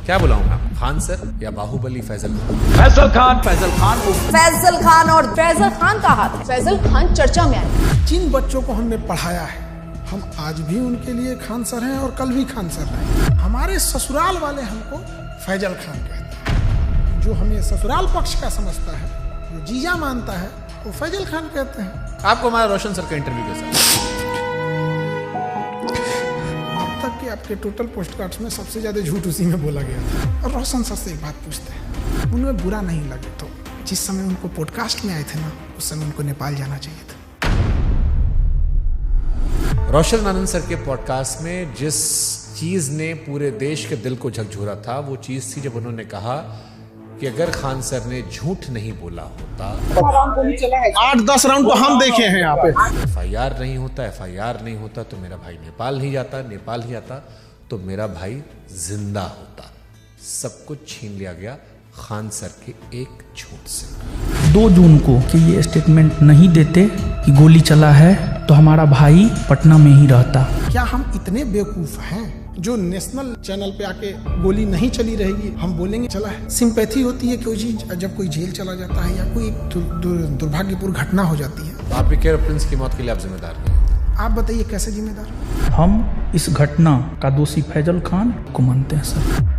क्या बुलाऊं मैं? खान सर या बाहुबली फैजल खान? फैजल खान, फैजल खान। फैजल खान और फैजल खान का हाथ है। फैजल खान चर्चा में आए। जिन बच्चों को हमने पढ़ाया है, हम आज भी उनके लिए खान सर हैं और कल भी खान सर हैं। हमारे ससुराल वाले हमको फैजल खान कहते हैं। जो हमें ससुराल पक्ष का समझता है, जो जीजा मानता है, वो फैजल खान कहते हैं। आपको हमारा रोशन सर का इंटरव्यू कैसा? अब तक के आपके टोटल पोस्ट कार्ड्स में सबसे ज्यादा झूठ उसी में बोला गया था। और रोशन सर से एक बात पूछते हैं, उनमें बुरा नहीं लगे तो जिस समय उनको पॉडकास्ट में आए थे ना, उस समय उनको नेपाल जाना चाहिए था। रोशन आनंद सर के पॉडकास्ट में जिस चीज ने पूरे देश के दिल को झकझोरा था, वो चीज थी जब उन्होंने कहा कि अगर खान सर ने झूठ नहीं बोला होता, 8-10 राउंड तो हम देखे हैं यहाँ पे। FIR नहीं होता, FIR नहीं होता तो मेरा भाई नेपाल नहीं जाता, नेपाल ही आता तो मेरा भाई जिंदा होता। सब कुछ छीन लिया गया खान सर के एक झूठ से। 2 जून को कि ये स्टेटमेंट नहीं देते कि गोली चला है तो हमारा भाई पटना में ही रहता। क्या हम इतने बेवकूफ हैं जो नेशनल चैनल पे आके गोली नहीं चली रहेगी हम बोलेंगे चला है? सिंपैथी होती है कोई चीज जब कोई जेल चला जाता है या कोई दुर्भाग्यपूर्ण घटना हो जाती है। आप भी कह रहे प्रिंस की मौत के लिए आप जिम्मेदार नहीं? आप बताइए कैसे जिम्मेदार? हम इस घटना का दोषी फैजल खान को मानते हैं सर।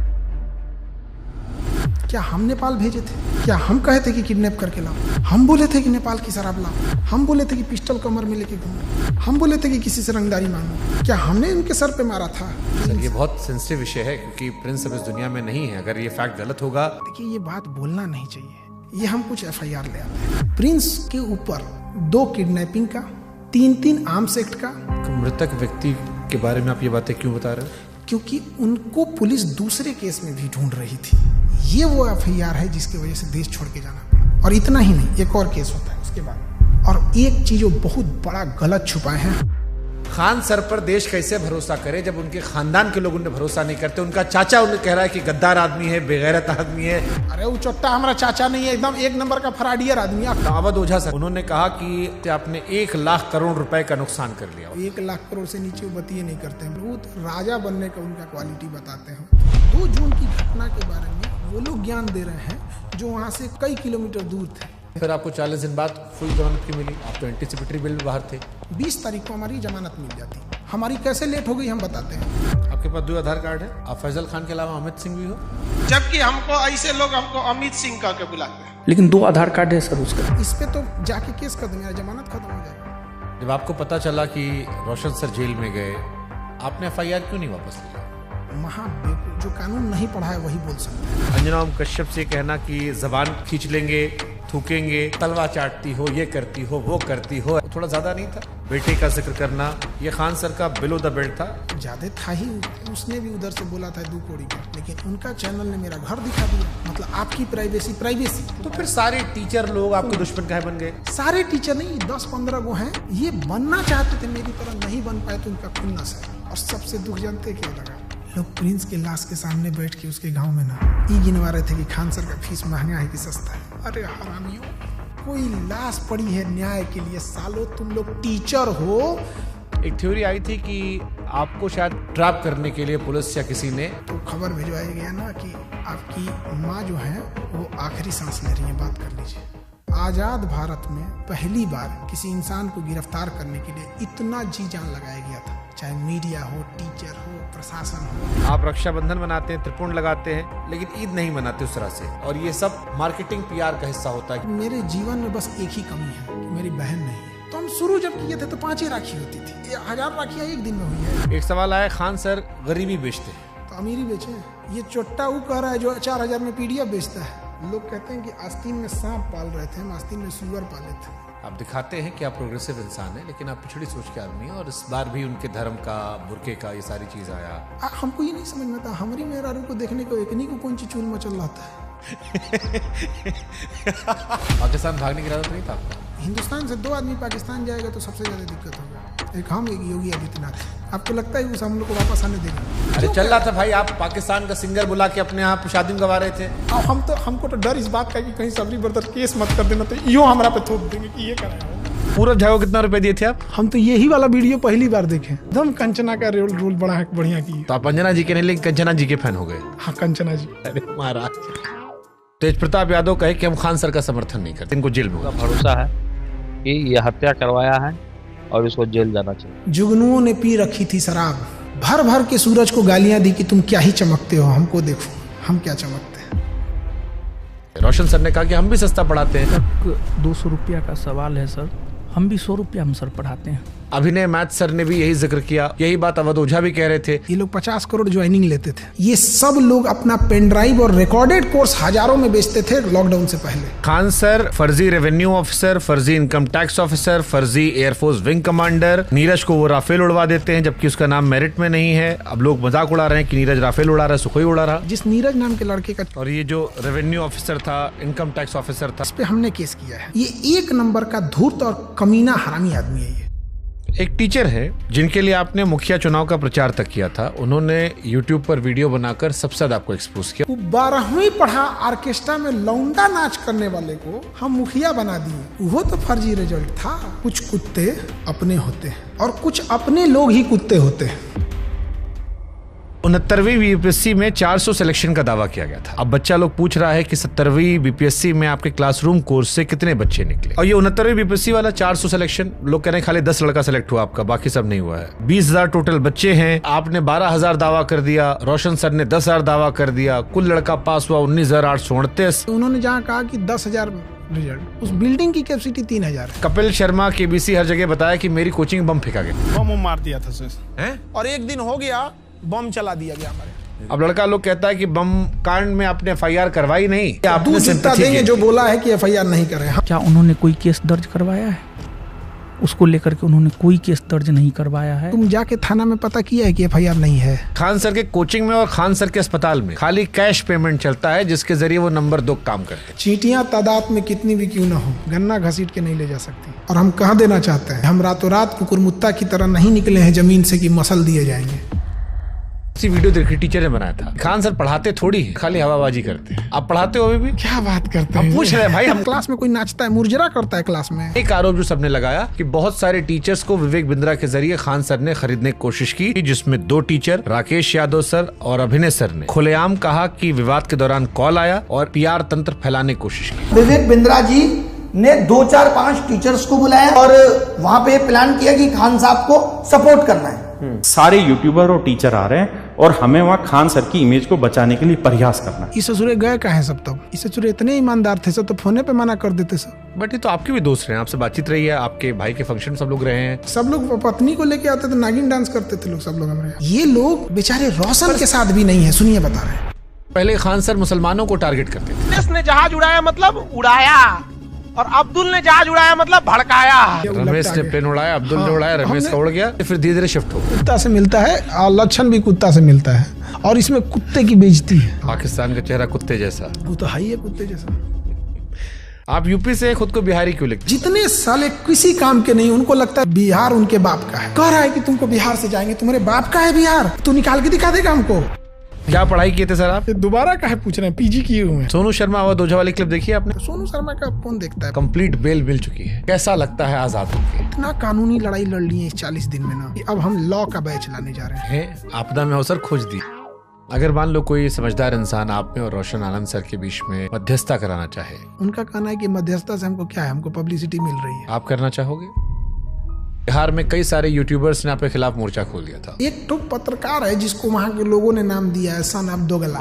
क्या हम नेपाल भेजे थे? क्या हम कहे थे कि किडनैप करके लाओ? हम बोले थे कि नेपाल की शराब लाओ? हम बोले थे कि पिस्टल कमर में लेके घूमो? हम बोले थे कि किसी से रंगदारी मांगो? क्या हमने उनके सर पे मारा था? सर ये बहुत सेंसिटिव विषय है क्योंकि प्रिंस अब इस दुनिया में नहीं है। अगर ये फैक्ट गलत होगा, देखिए ये बात बोलना नहीं चाहिए। ये हम कुछ FIR ले आते हैं। प्रिंस के ऊपर 2 किडनैपिंग का, 3 आर्म्स एक्ट का। तो मृतक व्यक्ति के बारे में आप ये बातें क्यों बता रहे हो? क्योंकि उनको पुलिस दूसरे केस में भी ढूंढ रही थी। ये वो FIR है जिसकी वजह से देश छोड़ के जाना पड़ा। और इतना ही नहीं, एक और केस होता है उसके बाद। और एक चीज वो बहुत बड़ा गलत छुपाए हैं। खान सर पर देश कैसे भरोसा करे जब उनके खानदान के लोग उन्हें भरोसा नहीं करते? उनका चाचा उन्हें कह रहा है कि गद्दार आदमी है, बेगैरत आदमी है। अरे वो चोट्टा हमारा चाचा नहीं है, एकदम 1 नंबर का फराडियर आदमी है। दावद ओझा सर उन्होंने कहा कि आपने 1 लाख करोड़ रुपए का नुकसान कर लिया। 1 लाख करोड़ से नीचे वो बतिए नहीं करते हैं। बहुत राजा बनने का उनका क्वालिटी बताते हैं। 2 जून की घटना के बारे में वो लोग ज्ञान दे रहे हैं जो वहाँ से कई किलोमीटर दूर थे। फिर आपको 40 दिन बाद फुल जमानत क्यों मिली? आप तो एंटीसिपेटरी बिल बाहर थे। 20 तारीख को हमारी जमानत मिल जाती। हमारी कैसे लेट हो गई हम बताते हैं। आपके पास 2 आधार कार्ड है। आप फैजल खान के अलावा अमित सिंह भी हो। जबकि हमको ऐसे लोग हमको अमित सिंह कह के बुलाते हैं। लेकिन 2 आधार कार्ड है सर उसका। इस पे तो जाके केस कर देंगे, जमानत खत्म हो जाएगी। जब आपको पता चला कि रोशन सर जेल में गए, आपने FIR क्यों नहीं वापस लिया? महाबेवकूफ, जो कानून नहीं पढ़ा है वही बोल सकता है। अंजना ओम कश्यप से कहना कि जबान खींच लेंगे, थूकेंगे, तलवा चाटती हो, ये करती हो, वो करती हो, थोड़ा ज्यादा नहीं था? बेटे का जिक्र करना, ये खान सर का बिलो द बेल्ट था। ज्यादा था ही। उसने भी उधर से बोला था 2 कौड़ी का, लेकिन उनका चैनल ने मेरा घर दिखा दिया। मतलब आपकी प्राइवेसी। तो फिर सारे टीचर लोग आपके दुश्मन काहे बन गए? सारे टीचर नहीं, 10-15 गो हैं। ये बनना चाहते थे मेरी तरह, नहीं बन पाए तो उनका खुन्नस है। और सबसे दुख जानते क्या लगा? लोग प्रिंस के लाश के सामने बैठ के उसके गांव में ना ये गिनवा रहे थे कि खान सर का फीस महंगा है कि सस्ता है। अरे हरामियों, कोई लाश पड़ी है न्याय के लिए। सालों तुम लोग टीचर हो। एक थ्योरी आई थी कि आपको शायद ट्रैप करने के लिए पुलिस या किसी ने तो खबर भिजवाया गया ना कि आपकी माँ जो है वो आखिरी सांस ले रही है, बात कर लीजिए। आजाद भारत में पहली बार किसी इंसान को गिरफ्तार करने के लिए इतना जी जान लगाया गया था, चाहे मीडिया हो, टीचर हो, प्रशासन हो। आप रक्षाबंधन मनाते हैं, त्रिपुंड लगाते हैं, लेकिन ईद नहीं मनाते उस तरह से। और ये सब मार्केटिंग PR का हिस्सा होता है। मेरे जीवन में बस एक ही कमी है कि मेरी बहन नहीं है। तो हम शुरू जब किए थे तो 5 ही राखी होती थी। 1000 राखियां एक दिन में हुई है। एक सवाल आया, खान सर गरीबी बेचते हैं तो अमीरी बेचे। ये चोट्टा वो कह रहा है जो 4000 में PDF बेचता है। लोग कहते हैं कि आस्तीन में सांप पाल रहे थे, हम आस्तीन में सुअर पाले थे। आप दिखाते हैं कि आप प्रोग्रेसिव इंसान हैं, लेकिन आप पिछड़ी सोच के आदमी हैं। और इस बार भी उनके धर्म का, बुरके का, ये सारी चीज आया। हमको ये नहीं समझ में आता, हमारी मेहरारू को देखने को एकनी को कौन सी चूल मचल रहा था। पाकिस्तान भागने की इरादा नहीं था आपका? हिंदुस्तान से 2 आदमी पाकिस्तान जाएगा तो सबसे ज्यादा दिक्कत होगा। एक हम, एक योगी आदित्यनाथ। आपको लगता है उस हम लोग को वापस आने देगा? अरे चल रहा था भाई, आप पाकिस्तान का सिंगर बुला के अपने यहाँ शादी में गवा रहे थे। हमको तो डर इस बात का कि कहीं सबरी ब्रदर केस मत कर देना, तो यो हमारा पे थोप देंगे कि ये कर रहे हो। पूरब झा को कितना रुपए दिए थे आप? हम तो यही वाला वीडियो पहली बार देखे, एकदम कंचना का रोल बड़ा बढ़िया की। तो आप अंजना जी के नहीं लेकिन कंचना जी के फैन हो गए। हाँ कंचना जी। अरे महाराज। तेज प्रताप यादव कहे कि हम खान सर का समर्थन नहीं करते, इनको जेल में होगा। भरोसा है कि ये हत्या करवाया है और इसको जेल जाना चाहिए। जुगनुओं ने पी रखी थी शराब, भर भर के सूरज को गालियां दी कि तुम क्या ही चमकते हो, हमको देखो हम क्या चमकते हैं। रोशन सर ने कहा कि हम भी सस्ता पढ़ाते हैं। 200 रुपया का सवाल है सर, हम भी 100 रुपया हम सर पढ़ाते हैं। अभिनय मैथ सर ने भी यही जिक्र किया, यही बात अवध ओझा भी कह रहे थे। ये लोग 50 करोड़ ज्वाइनिंग लेते थे। ये सब लोग अपना पेन ड्राइव और रिकॉर्डेड कोर्स हजारों में बेचते थे लॉकडाउन से पहले। खान सर फर्जी रेवेन्यू ऑफिसर, फर्जी इनकम टैक्स ऑफिसर, फर्जी एयरफोर्स विंग कमांडर। नीरज को वो राफेल उड़वा देते हैं जबकि उसका नाम मेरिट में नहीं है। अब लोग मजाक उड़ा रहे हैं कि नीरज राफेल उड़ा रहा है, सुखोई उड़ा रहा। जिस नीरज नाम के लड़के का, और ये जो रेवेन्यू ऑफिसर था, इनकम टैक्स ऑफिसर था, इस पे हमने केस किया है। ये 1 नंबर का धूर्त और कमीना हरामी आदमी है। ये एक टीचर है जिनके लिए आपने मुखिया चुनाव का प्रचार तक किया था। उन्होंने YouTube पर वीडियो बनाकर सबसे ज्यादा आपको एक्सपोज किया। वो 12वीं पढ़ा ऑर्केस्ट्रा में लौंडा नाच करने वाले को हम मुखिया बना दिए। वो तो फर्जी रिजल्ट था। कुछ कुत्ते अपने होते हैं और कुछ अपने लोग ही कुत्ते होते हैं। 69वीं बीपीएससी में 400 सिलेक्शन का दावा किया गया था। अब बच्चा लोग पूछ रहा है कि 70वीं बीपीएससी में आपके क्लासरूम कोर्स से कितने बच्चे निकले। और ये 69वीं बीपीएससी वाला 400 सिलेक्शन, लोग कह रहे हैं खाली 10 लड़का सिलेक्ट हुआ आपका, बाकी सब नहीं हुआ है। 20,000 टोटल बच्चे हैं, आपने 12,000 दावा कर दिया, रोशन सर ने 10,000 दावा कर दिया, कुल लड़का पास हुआ 19,838। उन्होंने जहाँ कहा कि 10,000 रिजल्ट, उस बिल्डिंग की कैपेसिटी 3,000 है। कपिल शर्मा केबीसी हर जगह बताया कि मेरी कोचिंग बम फेंका गया, बम मार दिया था सर। है? और एक दिन हो गया बम चला दिया गया हमारे। अब लड़का लोग कहता है कि बम कांड में आपने FIR करवाई नहीं, आपने दूध जितना sympathy देंगे की। जो बोला है कि FIR नहीं करे। क्या उन्होंने कोई केस दर्ज करवाया है? उसको लेकर के उन्होंने कोई केस दर्ज नहीं करवाया है। तुम जाके थाना में पता किया है कि FIR नहीं है? खान सर के कोचिंग में और खान सर के अस्पताल में खाली कैश पेमेंट चलता है जिसके जरिए वो नंबर 2 काम करते हैं। चींटियां तादाद में कितनी भी क्यों ना हो, गन्ना घसीट के नहीं ले जा सकती। और हम कह देना चाहते हैं, हम रातों रात कुकुरमुत्ता की तरह नहीं निकले हैं जमीन से कि मसल दिए जाएंगे। इसी वीडियो देखी टीचर ने बनाया था। खान सर पढ़ाते थोड़ी है, खाली हवाबाजी करते हैं। आप पढ़ाते हो अभी भी? क्या बात करते हम हैं? पूछ रहे हैं भाई, हम क्लास में कोई नाचता है, मुरझरा करता है क्लास में। एक आरोप जो सबने लगाया कि बहुत सारे टीचर्स को विवेक बिंद्रा के जरिए खान सर ने खरीदने की कोशिश की, जिसमें 2 टीचर राकेश यादव सर और अभिनय सर ने खुलेआम कहा कि विवाद के दौरान कॉल आया और PR तंत्र फैलाने की कोशिश की। विवेक बिंद्रा जी ने 2, 4, 5 टीचर्स को बुलाया और वहां पे प्लान किया कि खान साहब को सपोर्ट करना है। सारे यूट्यूबर और टीचर आ रहे हैं और हमें वहाँ खान सर की इमेज को बचाने के लिए प्रयास करना है। इस ससुरे गए कहाँ हैं सब? तब इस ससुरे इतने ईमानदार थे सब, तो फोने पे मना कर देते सब। बट ये तो आपके भी दोस्त रहे हैं, आपसे बातचीत रही है, आपके भाई के फंक्शन सब लोग रहे हैं। सब लोग पत्नी को लेके आते थे, नागिन डांस करते थे लोग सब लोग हमारे यहाँ। ये लोग बेचारे रोशन के साथ भी नहीं है। सुनिए बता रहे हैं। पहले खान सर मुसलमानों को टारगेट करते थे। रमेश ने जहाज उड़ाया मतलब उड़ाया, और अब्दुल ने जहाज उड़ाया मतलब भड़काया। रमेश ने प्लेन उड़ाया, अब्दुल ने उड़ाया, रमेश का उड़ गया, फिर धीरे धीरे शिफ्ट हो गया। कुत्ता से मिलता है और लक्षण भी कुत्ता से मिलता है, और इसमें कुत्ते की बेइज्जती है। पाकिस्तान का चेहरा कुत्ते जैसा, वो तो है ही है कुत्ते जैसा। आप यूपी से खुद को बिहारी क्यों लिखते? जितने साले किसी काम के नहीं, उनको लगता है बिहार उनके बाप का है। कह रहा है कि तुमको बिहार से जाएंगे, तुम्हारे बाप का है बिहार, तू निकाल के दिखा देगा हमको। क्या पढ़ाई किए थे सर आप? दोबारा काहे पूछ रहे हैं? PG किए हुए हैं। सोनू शर्मा अवध ओझा वाली क्लिप देखी आपने? सोनू शर्मा का कौन देखता है? कंप्लीट बेल मिल चुकी है, कैसा लगता है आजाद होके? इतना कानूनी लड़ाई लड़ ली है इस 40 दिन में ना, अब हम लॉ का बैच लाने जा रहे हैं। आपदा में अवसर खोज दी। अगर मान लो कोई समझदार इंसान आप में और रोशन आनंद सर के बीच में मध्यस्थता कराना चाहे, उनका कहना है कि मध्यस्थता से हमको क्या है, हमको पब्लिसिटी मिल रही है। आप करना चाहोगे? बिहार में कई सारे यूट्यूबर्स ने आपके खिलाफ मोर्चा खोल दिया था। एक तो पत्रकार है जिसको वहां के लोगों ने नाम दिया है सन ऑफ दोगला।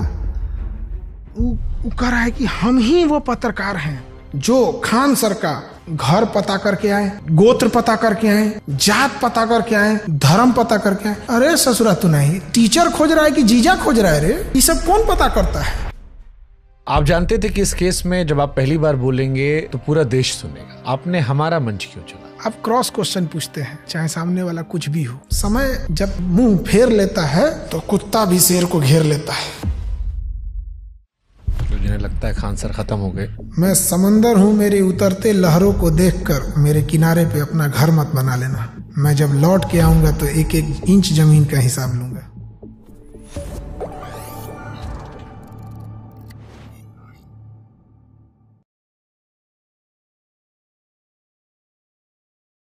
वो कह रहा है कि हम ही वो पत्रकार हैं जो खान सर का घर पता करके आए, गोत्र पता करके आए, जात पता करके आए, धर्म पता करके आए। अरे ससुरा तू नहीं, टीचर खोज रहा है कि जीजा खोज रहा है? रे ये सब कौन पता करता है? आप जानते थे कि इस केस में जब आप पहली बार बोलेंगे तो पूरा देश सुनेगा, आपने हमारा मंच क्यों चुना? आप क्रॉस क्वेश्चन पूछते हैं, चाहे सामने वाला कुछ भी हो। समय जब मुंह फेर लेता है तो कुत्ता भी शेर को घेर लेता है। तो जिन्हें लगता है खान सर खत्म हो गए। मैं समंदर हूँ, मेरे उतरते लहरों को देखकर मेरे किनारे पे अपना घर मत बना लेना। मैं जब लौट के आऊंगा तो 1-1 इंच जमीन का हिसाब लूंगा।